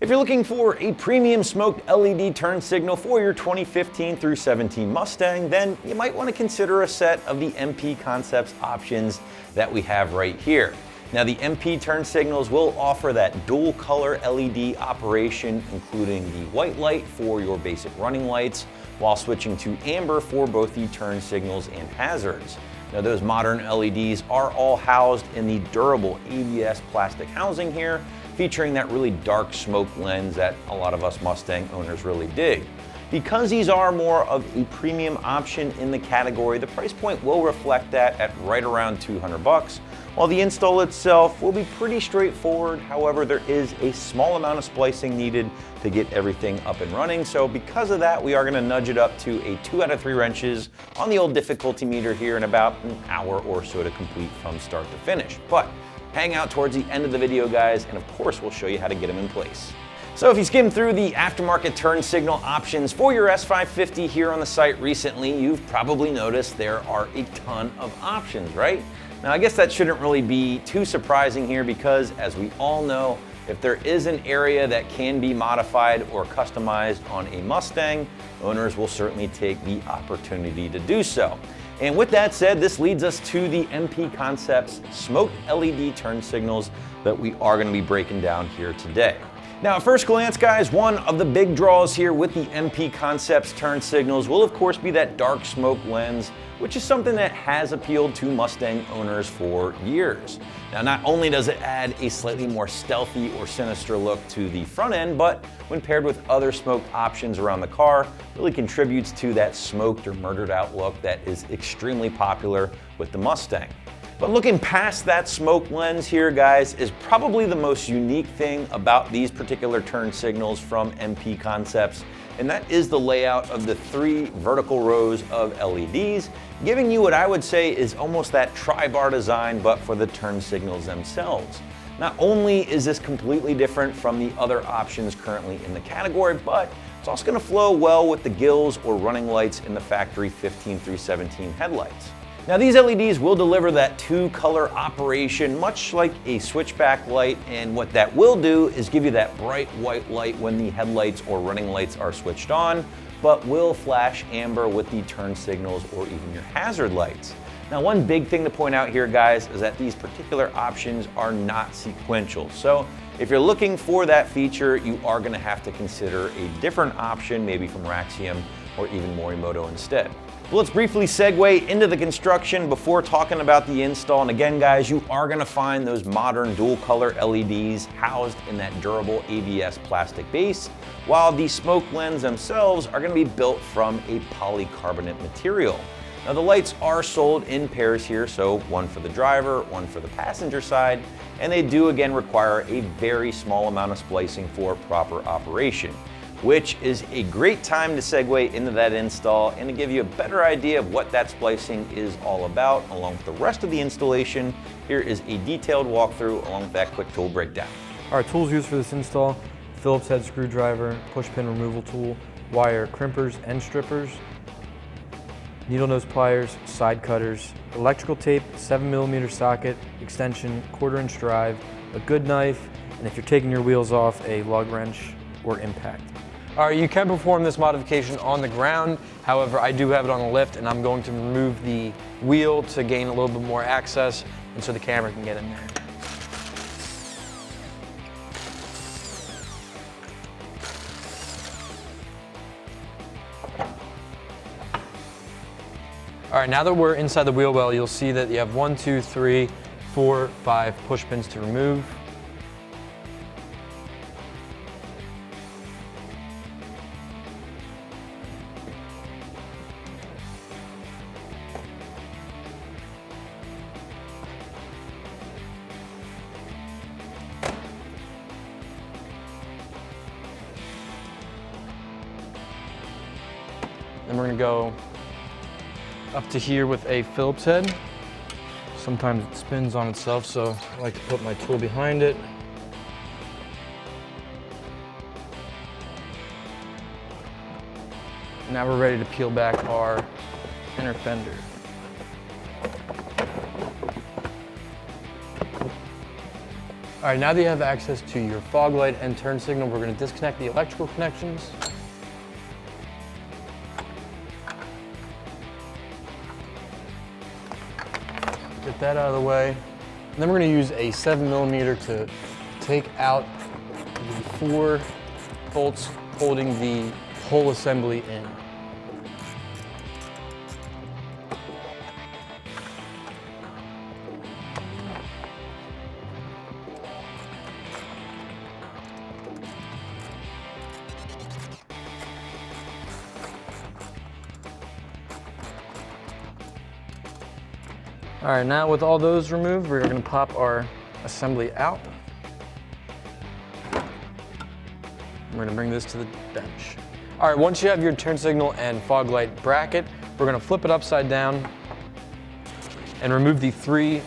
If you're looking for a premium smoked LED turn signal for your 2015 through 17 Mustang, then you might want to consider a set of the MP Concepts options that we have right here. Now, the MP turn signals will offer that dual color LED operation, including the white light for your basic running lights, while switching to amber for both the turn signals and hazards. Now, those modern LEDs are all housed in the durable ABS plastic housing here, featuring that really dark smoke lens that a lot of us Mustang owners really dig. Because these are more of a premium option in the category, the price point will reflect that at right around $200, while the install itself will be pretty straightforward. However, there is a small amount of splicing needed to get everything up and running. So because of that, we are gonna nudge it up to a 2 out of 3 wrenches on the old difficulty meter here in about an hour or so to complete from start to finish. But hang out towards the end of the video, guys, and of course we'll show you how to get them in place. So if you skimmed through the aftermarket turn signal options for your S550 here on the site recently, you've probably noticed there are a ton of options, right? Now, I guess that shouldn't really be too surprising here because, as we all know, if there is an area that can be modified or customized on a Mustang, owners will certainly take the opportunity to do so. And with that said, this leads us to the MP Concepts smoked LED turn signals that we are going to be breaking down here today. Now, at first glance, guys, one of the big draws here with the MP Concepts turn signals will of course be that dark smoke lens, which is something that has appealed to Mustang owners for years. Now, not only does it add a slightly more stealthy or sinister look to the front end, but when paired with other smoked options around the car, really contributes to that smoked or murdered out look that is extremely popular with the Mustang. But looking past that smoke lens here, guys, is probably the most unique thing about these particular turn signals from MP Concepts, and that is the layout of the 3 vertical rows of LEDs, giving you what I would say is almost that tri-bar design, but for the turn signals themselves. Not only is this completely different from the other options currently in the category, but it's also going to flow well with the gills or running lights in the factory 15 through 17 headlights. Now, these LEDs will deliver that 2-color operation, much like a switchback light, and what that will do is give you that bright white light when the headlights or running lights are switched on, but will flash amber with the turn signals or even your hazard lights. Now, one big thing to point out here, guys, is that these particular options are not sequential. So if you're looking for that feature, you are going to have to consider a different option, maybe from Raxium or even Morimoto instead. Well, let's briefly segue into the construction before talking about the install. And again, guys, you are going to find those modern dual color LEDs housed in that durable ABS plastic base, while the smoke lens themselves are going to be built from a polycarbonate material. Now, the lights are sold in pairs here, so one for the driver, one for the passenger side, and they do again require a very small amount of splicing for proper operation, which is a great time to segue into that install and to give you a better idea of what that splicing is all about. Along with the rest of the installation, here is a detailed walkthrough along with that quick tool breakdown. Our tools used for this install: Phillips head screwdriver, push pin removal tool, wire crimpers and strippers, needle nose pliers, side cutters, electrical tape, 7mm socket, extension, 1/4 inch drive, a good knife, and if you're taking your wheels off, a lug wrench or impact. All right, you can perform this modification on the ground. However, I do have it on a lift, and I'm going to remove the wheel to gain a little bit more access and so the camera can get in there. All right, now that we're inside the wheel well, you'll see that you have 1, 2, 3, 4, 5 push pins to remove. Then we're gonna go up to here with a Phillips head. Sometimes it spins on itself, so I like to put my tool behind it. Now we're ready to peel back our inner fender. All right, now that you have access to your fog light and turn signal, we're going to disconnect the electrical connections. Get that out of the way. And then we're going to use a 7mm to take out the 4 bolts holding the whole assembly in. All right, now with all those removed, we're going to pop our assembly out. We're going to bring this to the bench. All right, once you have your turn signal and fog light bracket, we're going to flip it upside down and remove the 3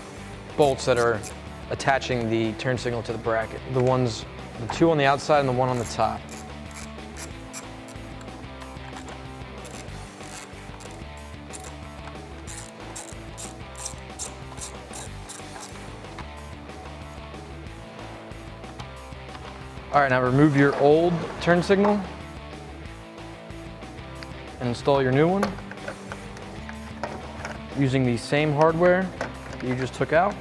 bolts that are attaching the turn signal to the bracket. The 2 on the outside and the 1 on the top. All right, now remove your old turn signal and install your new one using the same hardware that you just took out.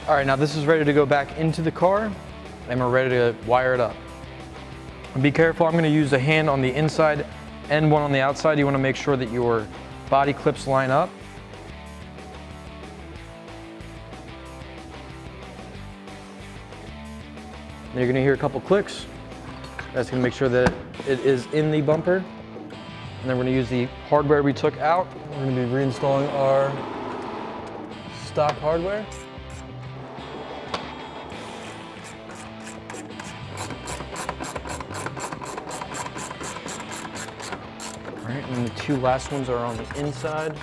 All right, now this is ready to go back into the car and we're ready to wire it up. Be careful, I'm going to use a hand on the inside and one on the outside. You want to make sure that your body clips line up. Then you're going to hear a couple clicks. That's going to make sure that it is in the bumper. And then we're going to use the hardware we took out. We're going to be reinstalling our stock hardware. All right, and the 2 last ones are on the inside.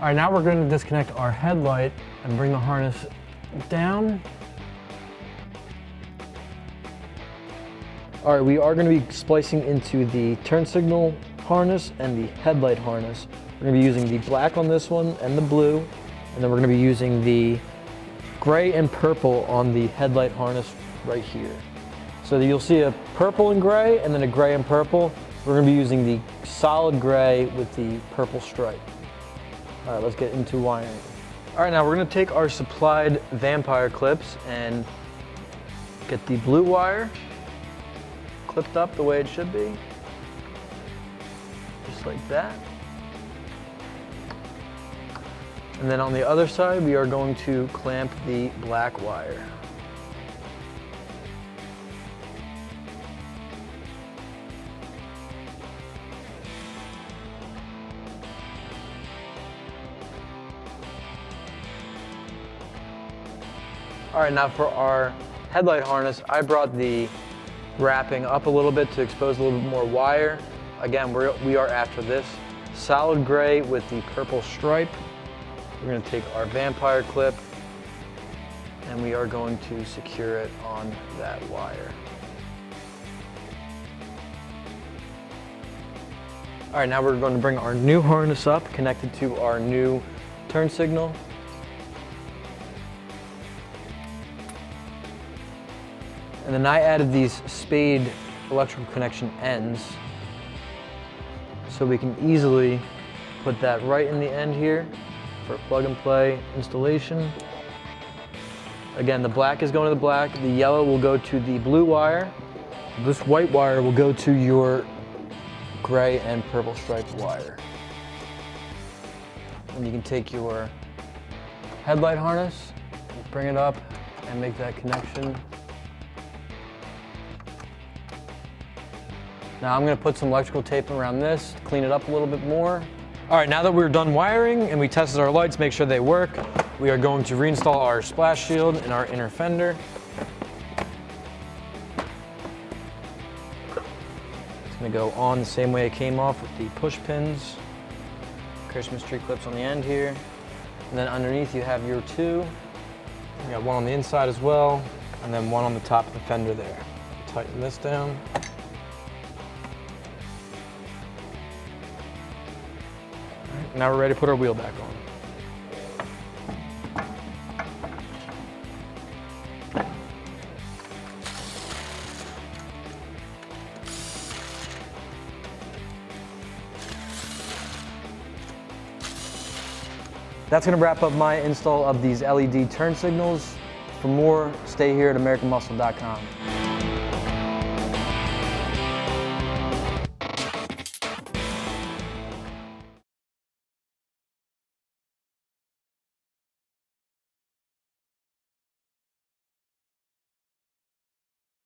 All right, now we're going to disconnect our headlight and bring the harness down. All right, we are going to be splicing into the turn signal harness and the headlight harness. We're going to be using the black on this one and the blue, and then we're going to be using the gray and purple on the headlight harness right here. So you'll see a purple and gray and then a gray and purple. We're going to be using the solid gray with the purple stripe. All right, let's get into wiring. All right, now we're going to take our supplied vampire clips and get the blue wire clipped up the way it should be, just like that. And then on the other side, we are going to clamp the black wire. All right, now for our headlight harness, I brought the wrapping up a little bit to expose a little bit more wire. Again, we are after this solid gray with the purple stripe. We're going to take our vampire clip and we are going to secure it on that wire. All right, now we're going to bring our new harness up, connected to our new turn signal. And then I added these spade electrical connection ends so we can easily put that right in the end here for plug and play installation. Again, the black is going to the black, the yellow will go to the blue wire, this white wire will go to your gray and purple striped wire. And you can take your headlight harness, bring it up and make that connection. Now I'm going to put some electrical tape around this, clean it up a little bit more, All right, now that we're done wiring and we tested our lights, make sure they work, we are going to reinstall our splash shield in our inner fender. It's gonna go on the same way it came off with the push pins. Christmas tree clips on the end here. And then underneath you have your two. You got one on the inside as well, and then one on the top of the fender there. Tighten this down. Now we're ready to put our wheel back on. That's gonna wrap up my install of these LED turn signals. For more, stay here at AmericanMuscle.com.